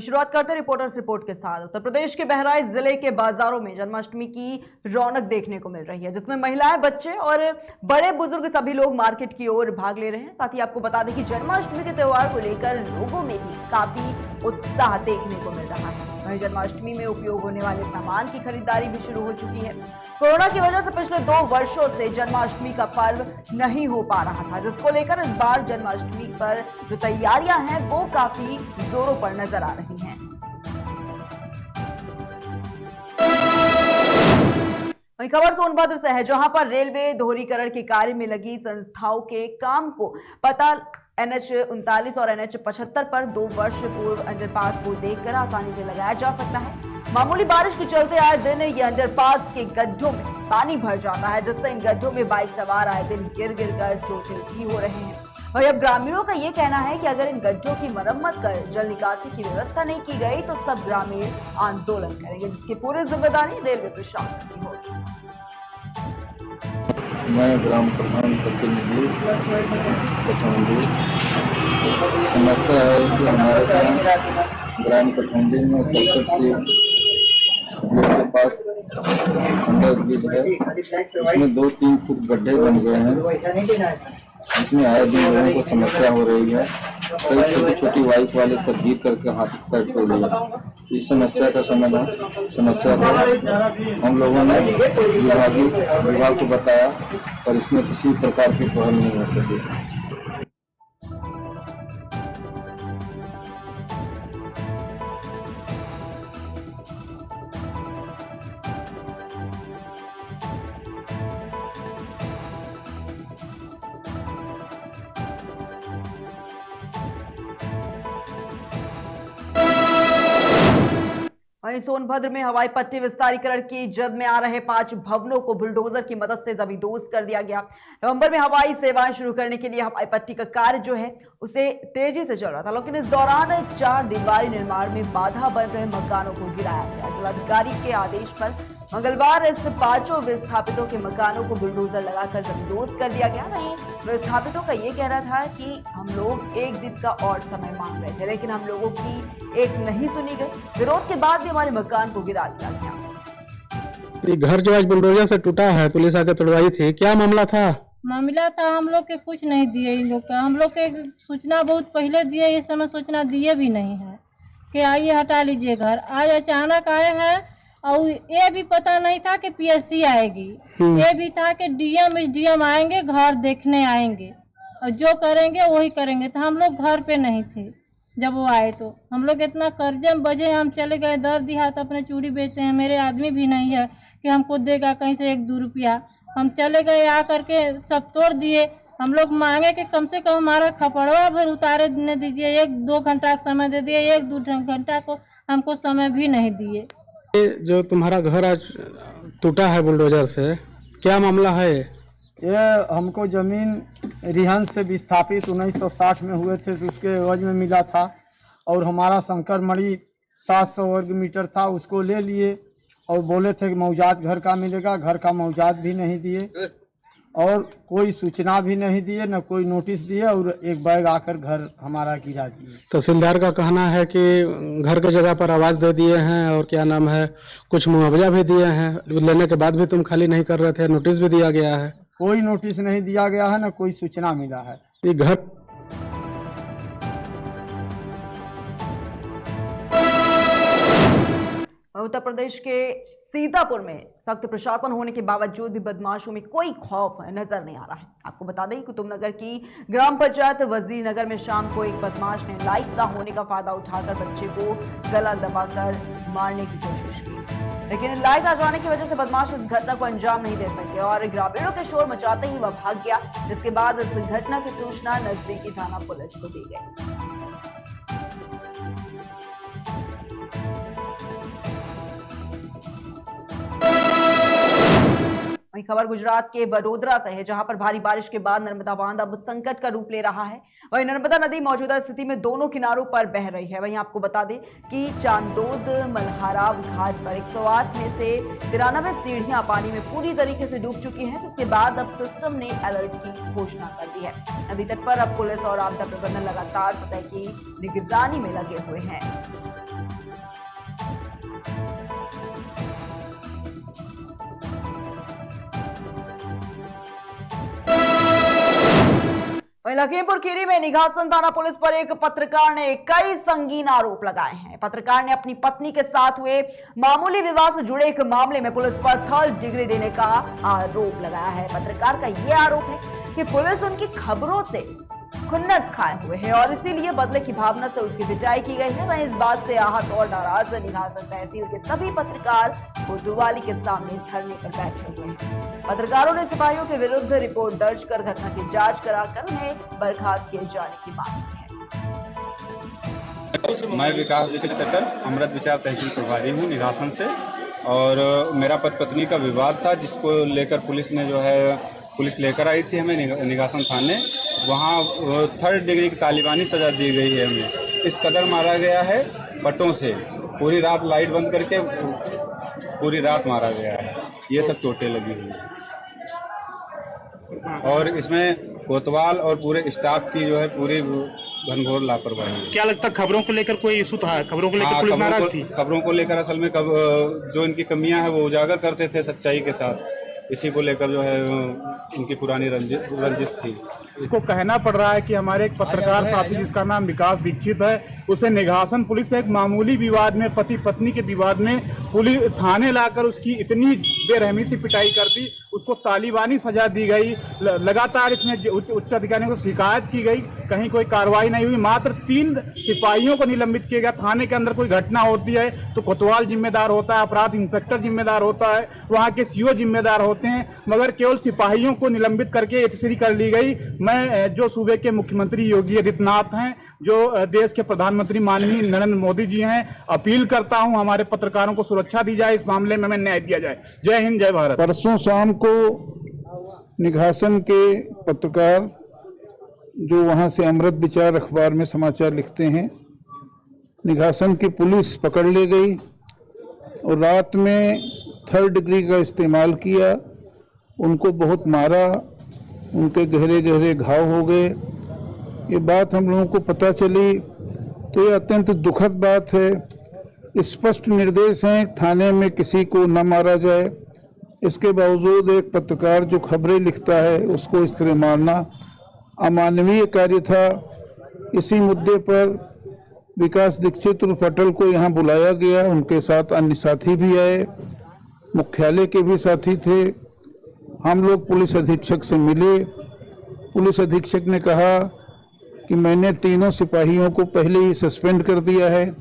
शुरुआत करते हैं रिपोर्टर्स रिपोर्ट के साथ। उत्तर प्रदेश के बहराइच जिले के बाजारों में जन्माष्टमी की रौनक देखने को मिल रही है, जिसमें महिलाएं, बच्चे और बड़े बुजुर्ग सभी लोग मार्केट की ओर भाग ले रहे हैं। साथ ही आपको बता दें कि जन्माष्टमी के त्योहार को लेकर लोगों में भी काफी उत्साह देखने को मिल रहा है। वहीं जन्माष्टमी में उपयोग होने वाले सामान की खरीदारी भी शुरू हो चुकी है। कोरोना की वजह से पिछले 2 वर्षों से जन्माष्टमी का पर्व नहीं हो पा रहा था, जिसको लेकर इस बार जन्माष्टमी पर जो तैयारियां हैं वो काफी जोरों पर नजर आ रही हैं। वहीं खबर सोनभद्र से है, जहां पर रेलवे दोहरीकरण के कार्य में लगी संस्थाओं के काम को पता NH 39 और NH 75 पर 2 वर्ष पूर्व अंडरपास को देखकर आसानी से लगाया जा सकता है। मामूली बारिश के चलते आए दिन ये अंडरपास के गड्ढों में पानी भर जाता है, जिससे इन गड्ढों में बाइक सवार आए दिन गिर कर चोटिल भी हो रहे हैं। और अब ग्रामीणों का ये कहना है कि अगर इन गड्ढों की मरम्मत कर जल निकासी की व्यवस्था नहीं की गई तो सब ग्रामीण आंदोलन करेंगे, जिसकी पूरी जिम्मेदारी रेलवे प्रशासन की होगी। मैं ग्राम प्रधान प्रतिनिधि कठौंडी। समस्या है कि हमारे ग्राम कठौंडी में सरसठ से के पास अंडर ब्रिज है, उसमें 2-3 फुट गड्ढे बन गए हैं, जिसमें आए दिन लोगों को समस्या हो रही है। कई छोटी छोटी बाइक वाले सब गिर करके हाथ पैर तोड़ लिए। इस समस्या का समाधान हम लोगों ने विभाग को बताया, पर इसमें किसी प्रकार की पहल नहीं हो सकी। वहीं सोनभद्र में हवाई पट्टी विस्तारीकरण की जद में आ रहे 5 भवनों को बुलडोजर की मदद से जमींदोज कर दिया गया। नवंबर में हवाई सेवाएं शुरू करने के लिए हवाई पट्टी का कार्य जो है उसे तेजी से चल रहा था, लेकिन इस दौरान 4 दीवारी निर्माण में बाधा बन रहे मकानों को गिराया गया। जिलाधिकारी के आदेश पर मंगलवार इस 5 विस्थापितों के मकानों को बुलडोजर लगाकर जमींदोज कर दिया गया। वहीं विस्थापितों का ये कहना था कि हम लोग 1 दिन का और समय मांग रहे थे, लेकिन हम लोगों की एक नहीं सुनी गई। विरोध के बाद भी हमारे मकान को गिरा दिया गया। ये घर जो आज बुलडोजर से टूटा है, पुलिस आकर तोड़वाई थी, क्या मामला था? मामला था हम लोग के कुछ नहीं दिए इन लोग का। हम लोग के सूचना बहुत पहले दिए, इस समय सूचना दिए भी नहीं है कि आइए हटा लीजिए घर। आज अचानक आए हैं और ये भी पता नहीं था कि PSC आएगी। ये भी था कि DM आएंगे, घर देखने आएंगे और जो करेंगे वही करेंगे। तो हम लोग घर पे नहीं थे जब वो आए, तो हम लोग इतना कर्जे में बजे हम चले गए। दर दिहात अपने चूड़ी बेचते हैं, मेरे आदमी भी नहीं है कि हमको देगा कहीं से 1-2 रुपया। हम चले गए, आ करके सब तोड़ दिए। हम लोग मांगे कि कम से कम हमारा खपड़वा भर उतारे न दीजिए, 1-2 घंटा का समय दे दिए। 1-2 घंटा को हमको समय भी नहीं दिए। जो तुम्हारा घर आज टूटा है बुलडोजर से, क्या मामला है? ये हमको जमीन रिहंस से विस्थापित 1960 में हुए थे, उसके एवज में मिला था। और हमारा शंकर मणि 700 वर्ग मीटर था, उसको ले लिए और बोले थे कि मौजाद घर का मिलेगा। घर का मौजाद भी नहीं दिए और कोई सूचना भी नहीं दिए, न कोई नोटिस दिए, और एक बैग आकर घर हमारा गिरा दिए। तहसीलदार का कहना है कि घर के जगह पर आवाज दे दिए हैं और क्या नाम है, कुछ मुआवजा भी दिए हैं। लेने के बाद भी तुम खाली नहीं कर रहे थे, नोटिस भी दिया गया है। कोई नोटिस नहीं दिया गया है, न कोई सूचना मिला है। ये घर उत्तर प्रदेश के सीतापुर में सख्त प्रशासन होने के बावजूद भी बदमाशों में कोई खौफ नजर नहीं आ रहा है। आपको बता दें कुतुबनगर की ग्राम पंचायत वजीरनगर में शाम को एक बदमाश ने लाइट न होने का फायदा उठाकर बच्चे को गला दबाकर मारने की कोशिश की, लेकिन लाइट आ जाने की वजह से बदमाश इस घटना को अंजाम नहीं दे सके और ग्रामीणों के शोर मचाते ही वह भाग गया, जिसके बाद इस घटना की सूचना नजदीकी थाना पुलिस को दी गई। वहीं खबर गुजरात के वडोदरा से है, जहां पर भारी बारिश के बाद नर्मदा बांध अब संकट का रूप ले रहा है। वहीं नर्मदा नदी मौजूदा स्थिति में दोनों किनारों पर बह रही है। वहीं आपको बता दें कि चांदोद मल्हाराव घाट पर 108 में से 93 सीढ़ियां पानी में पूरी तरीके से डूब चुकी हैं, जिसके बाद अब सिस्टम ने अलर्ट की घोषणा कर दी है। नदी तट पर अब पुलिस और आपदा प्रबंधन लगातार सतह की निगरानी में लगे हुए हैं। वहीं लखीमपुर खीरी में निघासन थाना पुलिस पर एक पत्रकार ने कई संगीन आरोप लगाए हैं। पत्रकार ने अपनी पत्नी के साथ हुए मामूली विवाद से जुड़े एक मामले में पुलिस पर 3rd डिग्री देने का आरोप लगाया है। पत्रकार का यह आरोप है कि पुलिस उनकी खबरों से खुन्नस खाए हुए है और इसीलिए बदले की भावना से उसकी पिटाई की गई है। वहीं इस बात से आहत और नाराज निघासन तहसील के सभी पत्रकार कोतवाली के सामने धरने पर बैठे हुए हैं। पत्रकारों ने सिपाहियों के विरुद्ध रिपोर्ट दर्ज कर घटना की जांच कराकर उन्हें बर्खास्त किए जाने की मांग की है। मैं विकास तटकर अमृत विचार तहसील प्रभारी हूँ निघासन से, और मेरा पति पत्नी का विवाद था जिसको लेकर पुलिस लेकर आई थी हमें निघासन थाने। वहाँ 3rd डिग्री की तालिबानी सजा दी गई है। हमें इस कदर मारा गया है पट्टों से, पूरी रात लाइट बंद करके पूरी रात मारा गया है। ये सब चोटें लगी हुई हैं और इसमें कोतवाल और पूरे स्टाफ की पूरी घनघोर लापरवाही है। क्या लगता है खबरों को लेकर कोई इशू था? खबरों को लेकर पुलिस नाराज थी? खबरों को लेकर असल में जो इनकी कमियां हैं वो उजागर करते थे सच्चाई के साथ। इसी को लेकर इनकी पुरानी रंजिश थी। इसको कहना पड़ रहा है कि हमारे एक पत्रकार साथी जिसका नाम विकास दीक्षित है, उसे निघासन पुलिस से एक मामूली विवाद में, पति पत्नी के विवाद में पुलिस थाने लाकर उसकी इतनी बेरहमी से पिटाई कर दी, उसको तालिबानी सजा दी गई। लगातार इसमें उच्च अधिकारियों को शिकायत की गई, कहीं कोई कार्रवाई नहीं हुई। मात्र 3 सिपाहियों को निलंबित किया गया। थाने के अंदर कोई घटना होती है तो कोतवाल जिम्मेदार होता है, अपराध इंस्पेक्टर जिम्मेदार होता है, वहाँ के सीओ जिम्मेदार होते हैं, मगर केवल सिपाहियों को निलंबित करके एतसीरी कर ली गई। मैं जो सूबे के मुख्यमंत्री योगी आदित्यनाथ हैं, जो देश के प्रधानमंत्री माननीय नरेंद्र मोदी जी हैं, अपील करता हूं हमारे पत्रकारों को सुरक्षा दी जाए, इस मामले में हमें न्याय दिया जाए। जय हिंद, जय भारत। परसों शाम को निघासन के पत्रकार जो वहां से अमृत विचार अखबार में समाचार लिखते हैं, निघासन की पुलिस पकड़ ले गई और रात में 3rd डिग्री का इस्तेमाल किया। उनको बहुत मारा, उनके गहरे गहरे घाव हो गए। ये बात हम लोगों को पता चली तो ये अत्यंत दुखद बात है। स्पष्ट निर्देश हैं थाने में किसी को न मारा जाए, इसके बावजूद एक पत्रकार जो खबरें लिखता है उसको इस तरह मारना अमानवीय कार्य था। इसी मुद्दे पर विकास दीक्षित उर्फ अटल को यहाँ बुलाया गया। उनके साथ अन्य साथी भी आए, मुख्यालय के भी साथी थे। हम लोग पुलिस अधीक्षक से मिले। पुलिस अधीक्षक ने कहा कि मैंने तीनों सिपाहियों को पहले ही सस्पेंड कर दिया है,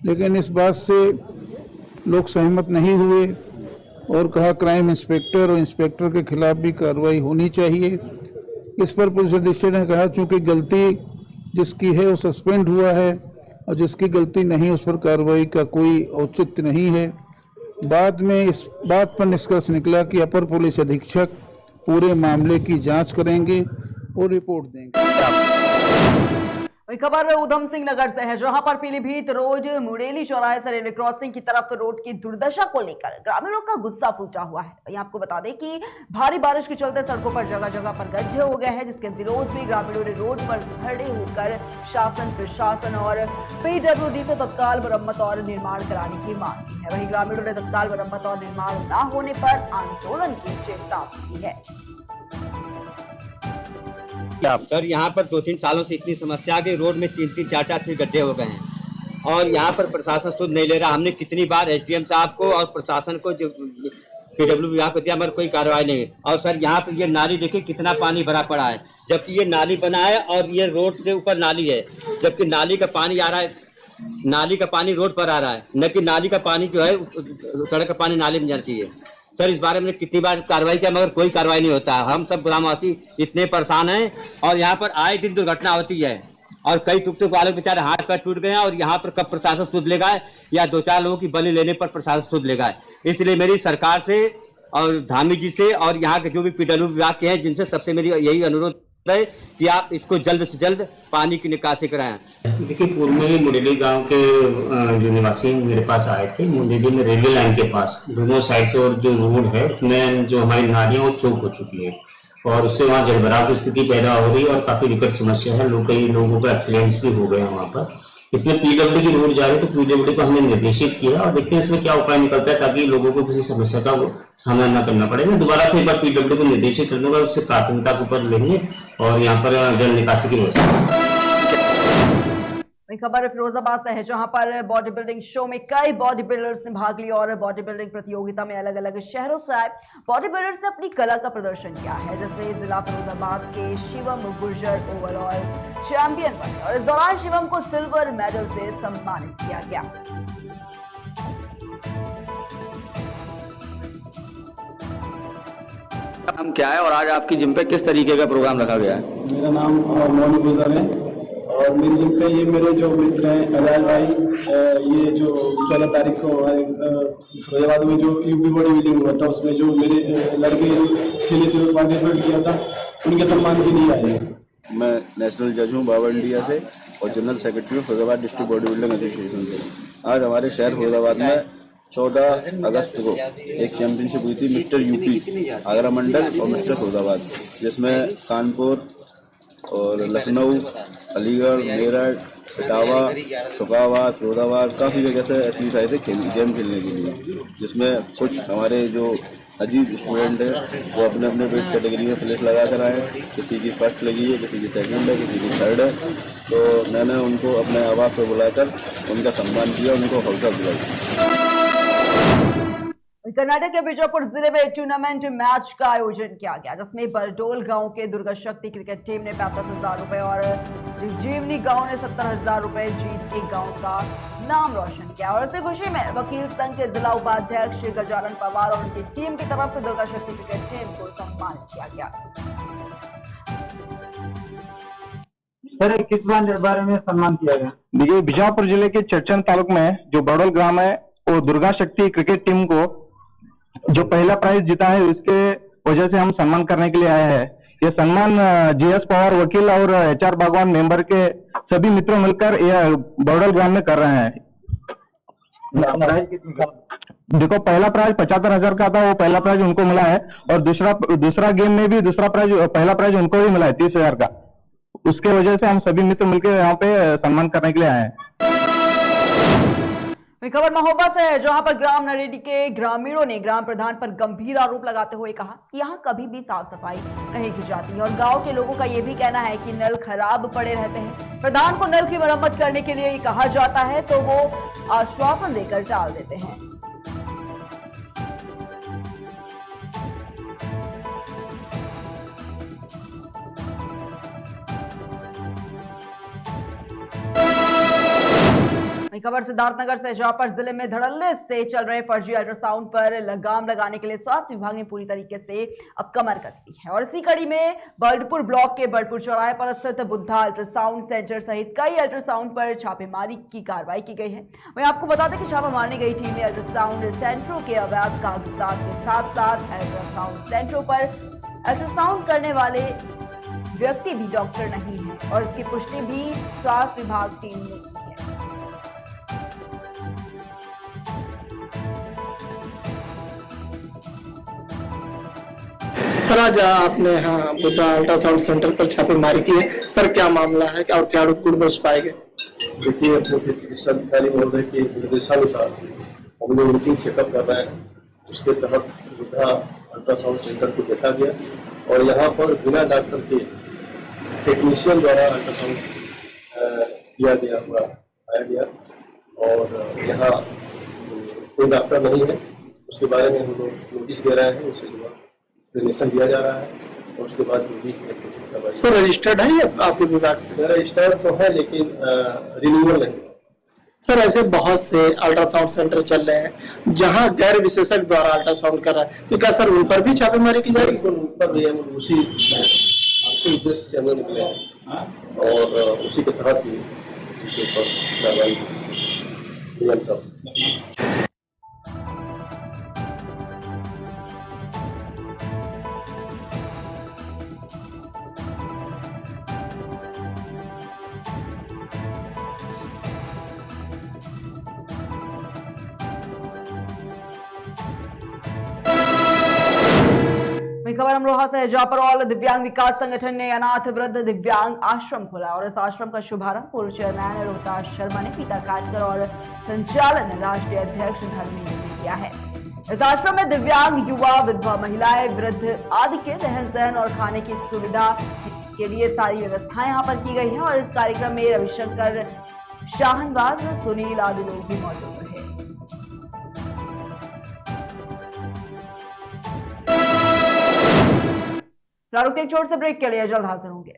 लेकिन इस बात से लोग सहमत नहीं हुए और कहा क्राइम इंस्पेक्टर और इंस्पेक्टर के खिलाफ भी कार्रवाई होनी चाहिए। इस पर पुलिस अधीक्षक ने कहा चूंकि गलती जिसकी है वो सस्पेंड हुआ है और जिसकी गलती नहीं उस पर कार्रवाई का कोई औचित्य नहीं है। बाद में इस बात पर निष्कर्ष निकला कि अपर पुलिस अधीक्षक पूरे मामले की जांच करेंगे और रिपोर्ट देंगे। वही खबर उधम सिंह नगर से है, जहां पर पीलीभीत रोड मुड़ेली चौराहे से रेलवे क्रॉसिंग की तरफ रोड की दुर्दशा को लेकर ग्रामीणों का गुस्सा फूटा हुआ है। वहीं आपको बता दें कि भारी बारिश के चलते सड़कों पर जगह जगह पर गड्ढे हो गए हैं, जिसके विरोध में ग्रामीणों ने रोड पर खड़े होकर शासन, प्रशासन और पीडब्ल्यूडी से तत्काल मरम्मत और निर्माण कराने की मांग की है। वहीं ग्रामीणों ने तत्काल मरम्मत और निर्माण न होने पर आंदोलन की चेतावनी दी है। सर यहाँ पर 2-3 सालों से इतनी समस्या कि रोड में 3-3, 4-4 फीट गड्ढे हो गए हैं और यहाँ पर प्रशासन सुध नहीं ले रहा। हमने कितनी बार एसडीएम साहब को और प्रशासन को जो पीडब्ल्यू विभाग को दिया, मगर कोई कार्रवाई नहीं। और सर यहाँ पर ये नाली देखिए कितना पानी भरा पड़ा है, जबकि ये नाली बना है और ये रोड से ऊपर नाली है, जबकि नाली का पानी आ रहा है, नाली का पानी रोड पर आ रहा है, न कि नाली का पानी जो है सड़क का पानी नाली में जाना चाहिए। सर इस बारे में कितनी बार कार्रवाई किया मगर कोई कार्रवाई नहीं होता। हम सब ग्रामवासी इतने परेशान हैं और यहाँ पर आए दिन दुर्घटना होती है और कई टुकटुक वाले बेचारे हाथ पैर टूट गए हैं और यहाँ पर कब प्रशासन सुध लेगा या 2-4 लोगों की बलि लेने पर प्रशासन सुध लेगा। इसलिए मेरी सरकार से और धामी जी से और यहाँ के जो भी पीडब्ल्यू विभाग के हैं, जिनसे सबसे मेरी यही अनुरोध है कि आप इसको जल्द से जल्द पानी की निकासी कराएं। देखिए, पूर्व में मुंडेली गांव के जो निवासी मेरे पास आए थे, मुंडेली में रेलवे लाइन के पास दोनों साइड से और जो रोड है उसमें जो हमारी नालियां वो चौक हो चुकी है और उससे वहाँ जलभराव की स्थिति पैदा हो रही है और काफी विकट समस्या है। कई लोगों को एक्सीडेंट्स भी हो गए हैं वहाँ पर। इसमें पीडब्ल्यू की रोड जा रही है, तो पीडब्ल्यू को हमने निर्देशित किया और देखते हैं इसमें क्या उपाय निकलता है, ताकि लोगों को किसी समस्या का सामना न करना पड़े। मैं दोबारा से एक बार पीडब्ल्यू को निर्देशित कर दूंगा, उससे प्राथमिकता के ऊपर लेंगे और यहाँ पर जल निकासी की व्यवस्था। वही खबर फिरोजाबाद से है, जहां पर बॉडी बिल्डिंग शो में कई बॉडी बिल्डर्स ने भाग लिया और बॉडी बिल्डिंग प्रतियोगिता में अलग अलग शहरों से आए बॉडी बिल्डर्स ने अपनी कला का प्रदर्शन किया है, जिसमें जिला फिरोजाबाद के शिवम गुर्जर ओवरऑल चैंपियन बने और इस दौरान शिवम को सिल्वर मेडल से सम्मानित किया गया। नाम क्या है और आज आपकी जिम पे किस तरीके का प्रोग्राम रखा गया है? मेरा नाम मोनू गुजर है और मेरी जिम पे ये मेरे जो मित्र हैं अजय भाई, ये जो 14 तारीख को फिरोजाबाद में जो यूपी बॉडी बिल्डिंग हुआ था उसमें जो मेरे लड़के खेले थे पार्टिसिपेट किया था, उनके सम्मान के लिए आए हैं। मैं नेशनल जज हूँ बाबा इंडिया से और जनरल सेक्रेटरी हूँ Firozabad district body building association से। आज हमारे शहर फिरोजाबाद में 14 अगस्त को एक चैंपियनशिप हुई थी मिस्टर यूपी आगरा मंडल और मिस्टर फिरोजाबाद, जिसमें कानपुर और लखनऊ, अलीगढ़, मेरठ, इटावा, शुकाबाद, फिरोजाबाद काफ़ी जगह से एथलीट आए थे गेम खेलने के लिए, जिसमें कुछ हमारे जो अजीब स्टूडेंट हैं वो अपने अपने वेट कैटेगरी में प्लेस लगा कर आए। किसी की फर्स्ट लगी है, किसी की सेकंड है, किसी की थर्ड है। तो मैंने उनको अपने आवाज़ पर बुलाकर उनका सम्मान किया, उनको हौसला दिलाई। कर्नाटक के बीजापुर जिले में टूर्नामेंट मैच का आयोजन किया गया, जिसमें बरडोल गांव के दुर्गा शक्ति क्रिकेट टीम ने 35,000 रुपए और जीवनी गांव ने 70,000 रुपए जीत के गांव का नाम रोशन किया। और इसी खुशी में वकील संघ के जिला उपाध्यक्ष गजानन पवार और उनकी टीम की तरफ से दुर्गा शक्ति क्रिकेट टीम को सम्मानित किया गया। सर, किस बारे में सम्मान किया गया? देखिए, बीजापुर जिले के चर्चन तालुक में जो बरडोल ग्राम है वो दुर्गा शक्ति क्रिकेट टीम को जो पहला प्राइज जीता है उसके वजह से हम सम्मान करने के लिए आए हैं। ये सम्मान जीएस पवार वकील और एचआर बागवान मेंबर के सभी मित्रों मिलकर यह बरडोल ग्राम में कर रहे हैं। देखो, पहला प्राइज 75,000 का था, वो पहला प्राइज उनको मिला है और दूसरा गेम में भी पहला प्राइज उनको भी मिला है 30,000 का। उसके वजह से हम सभी मित्र मिलकर यहाँ पे सम्मान करने के लिए आए हैं। खबर महोबा से है, जहां पर ग्राम नरेडी के ग्रामीणों ने ग्राम प्रधान पर गंभीर आरोप लगाते हुए कहा कि यहां कभी भी साफ सफाई नहीं की जाती है और गांव के लोगों का यह भी कहना है कि नल खराब पड़े रहते हैं। प्रधान को नल की मरम्मत करने के लिए कहा जाता है तो वो आश्वासन देकर टाल देते हैं। खबर सिद्धार्थनगर से, जहां पर जिले में धड़ल्ले से चल रहे फर्जी अल्ट्रासाउंड पर लगाम लगाने के लिए स्वास्थ्य विभाग ने पूरी तरीके से अब कमर कस ली है और इसी कड़ी में बर्डपुर ब्लॉक के बर्डपुर चौराहे पर स्थित बुद्धा अल्ट्रासाउंड सेंटर सहित कई अल्ट्रासाउंड पर छापेमारी की कार्रवाई की गई है। वहीं आपको बता दें कि छापा मारने गई टीम ने अल्ट्रासाउंड सेंटरों के अवैध कागजात के साथ साथ अल्ट्रासाउंड सेंटरों पर अल्ट्रासाउंड करने वाले व्यक्ति भी डॉक्टर नहीं है और इसकी पुष्टि भी स्वास्थ्य विभाग टीम ने की है। सर, आज आपने यहाँ बुद्धा अल्ट्रासाउंड सेंटर पर छापेमारी की है, सर क्या मामला है और क्या गुण दोष पाए गए? देखिए, मुख्य चिकित्सा अधिकारी महोदय के निर्देशानुसार हम लोग रूटीन चेकअप कर रहे हैं। उसके तहत बुद्धा अल्ट्रासाउंड सेंटर को देखा गया और यहाँ पर बिना डॉक्टर के टेक्नीशियन द्वारा अल्ट्रासाउंड किया गया हुआ पाया गया और यहाँ कोई डॉक्टर नहीं है। उसके बारे में हम लोग नोटिस दे रहे हैं, उसे रिलेशन दिया जा रहा है और उसके बाद जो भी सर रजिस्टर्ड है या आपके विभाग से? रजिस्टर्ड तो है लेकिन रिन्यूअल नहीं। सर, ऐसे बहुत से अल्ट्रासाउंड सेंटर चल रहे हैं जहां गैर विशेषज्ञ द्वारा अल्ट्रासाउंड कर रहा है, तो क्या सर उन पर भी छापेमारी की जाएगी? उन पर भी हम उसी उद्देश्य से हमें निकले हैं और उसी के तहत ही उसके ऊपर कार्रवाई नियंत्रण। वहीं खबर अमरोहा से है, जहां पर ऑल दिव्यांग विकास संगठन ने अनाथ वृद्ध दिव्यांग आश्रम खोला और इस आश्रम का शुभारंभ पूर्व चेयरमैन रोहतास शर्मा ने फीता काटकर और संचालन राष्ट्रीय अध्यक्ष धर्मेंद्र ने किया है। इस आश्रम में दिव्यांग युवा, विधवा महिलाएं, वृद्ध आदि के रहन सहन और खाने की सुविधा के लिए सारी व्यवस्थाएं यहाँ पर की गई है और इस कार्यक्रम में रविशंकर, शाहनवाज, सुनील आदि लोग भी मौजूद रहे। रुकते एक छोटे से ब्रेक के लिए, जल्द हाजिर होंगे।